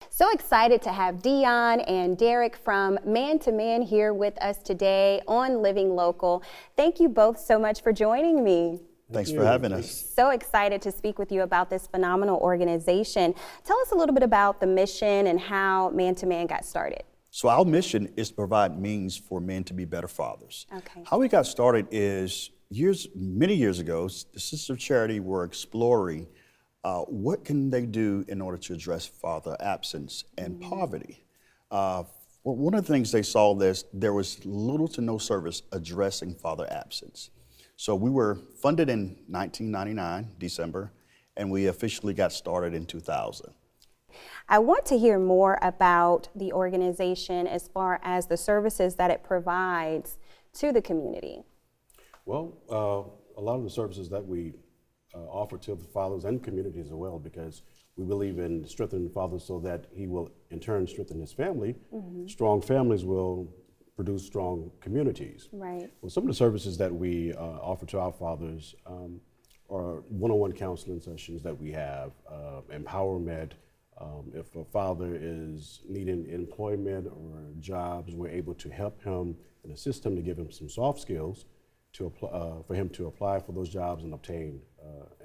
So excited to have Dion and Derek from Man2MAN here with us today on Living Local. Thank you both so much for joining me. Thanks for having us. So excited to speak with you about this phenomenal organization. Tell us a little bit about the mission and how Man2MAN got started. So our mission is to provide means for men to be better fathers. Okay. How we got started is many years ago, the Sisters of Charity were exploring what can they do in order to address father absence and poverty. One of the things they saw there was little to no service addressing father absence. So we were funded in 1999, December, and we officially got started in 2000. I want to hear more about the organization as far as the services that it provides to the community. Well, a lot of the services that we offer to the fathers and communities as well, because we believe in strengthening the father so that he will in turn strengthen his family. Strong families will produce strong communities. Right. Well, some of the services that we offer to our fathers are one-on-one counseling sessions that we have, empowerment. If a father is needing employment or jobs, we're able to help him and assist him to give him some soft skills to apply, for him to apply for those jobs and obtain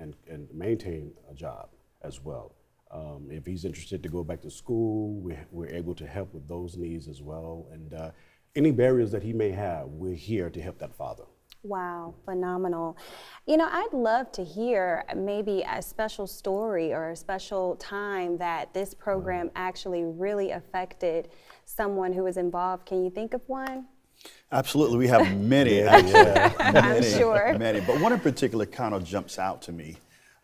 and maintain a job as well. If he's interested to go back to school, we're able to help with those needs as well. And any barriers that he may have, we're here to help that father. Wow, phenomenal. You know, I'd love to hear maybe a special story or a special time that this program actually really affected someone who was involved. Can you think of one? Absolutely, we have many. I'm sure. Many, but one in particular kind of jumps out to me.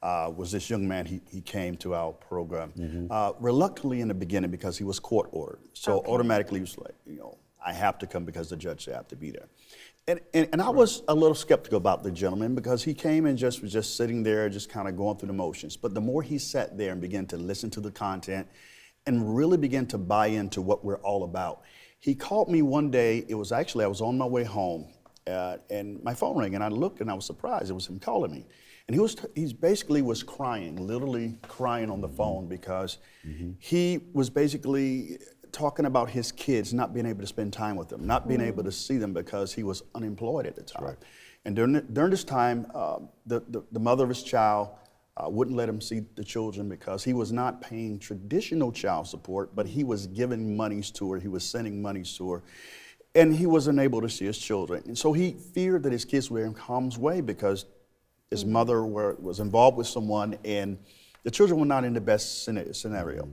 Was this young man, he came to our program reluctantly in the beginning because he was court ordered. So automatically he was like, I have to come because the judge said I have to be there. And I was a little skeptical about the gentleman because he came and was just sitting there, just kind of going through the motions. But the more he sat there and began to listen to the content and really began to buy into what we're all about, he called me one day. It was actually, I was on my way home and my phone rang and I looked and I was surprised. It was him calling me. And he basically was crying, literally crying on the phone because he was basically talking about his kids not being able to spend time with them, not being able to see them because he was unemployed at the time. Right. And during this time, the mother of his child wouldn't let him see the children because he was not paying traditional child support, but he was giving monies to her, he was sending monies to her, and he wasn't able to see his children. And so he feared that his kids were in harm's way because his mother was involved with someone and the children were not in the best scenario.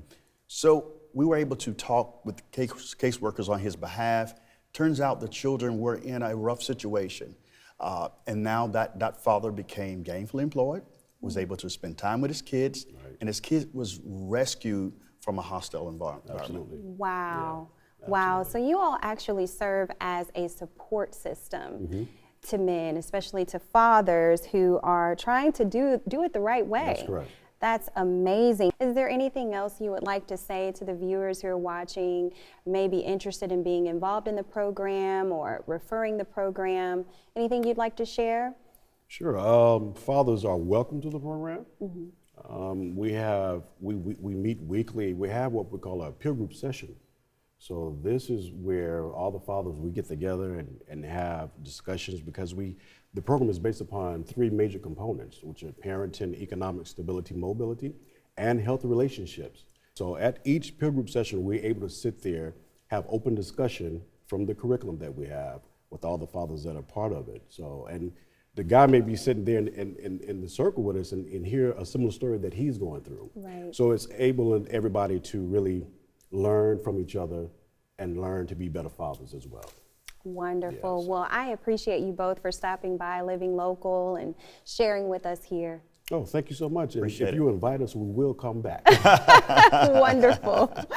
So we were able to talk with caseworkers on his behalf. Turns out the children were in a rough situation. And now that father became gainfully employed, was able to spend time with his kids, and his kid was rescued from a hostile environment. Absolutely. Wow. Yeah, wow. absolutely. So you all actually serve as a support system to men, especially to fathers who are trying to do it the right way. That's correct. That's amazing. Is there anything else you would like to say to the viewers who are watching, maybe interested in being involved in the program or referring the program? Anything you'd like to share? Sure. Fathers are welcome to the program. We meet weekly. We have what we call a peer group session. So this is where all the fathers, we get together and have discussions because the program is based upon three major components, which are parenting, economic stability, mobility, and healthy relationships. So at each peer group session, we're able to sit there, have open discussion from the curriculum that we have with all the fathers that are part of it. So, and the guy may be sitting there in the circle with us and hear a similar story that he's going through. Right. So it's enabling everybody to really learn from each other and learn to be better fathers as well. Wonderful. Yes. Well, I appreciate you both for stopping by Living Local and sharing with us here. Oh, thank you so much. And Appreciate if it. you invite us, we will come back. Wonderful.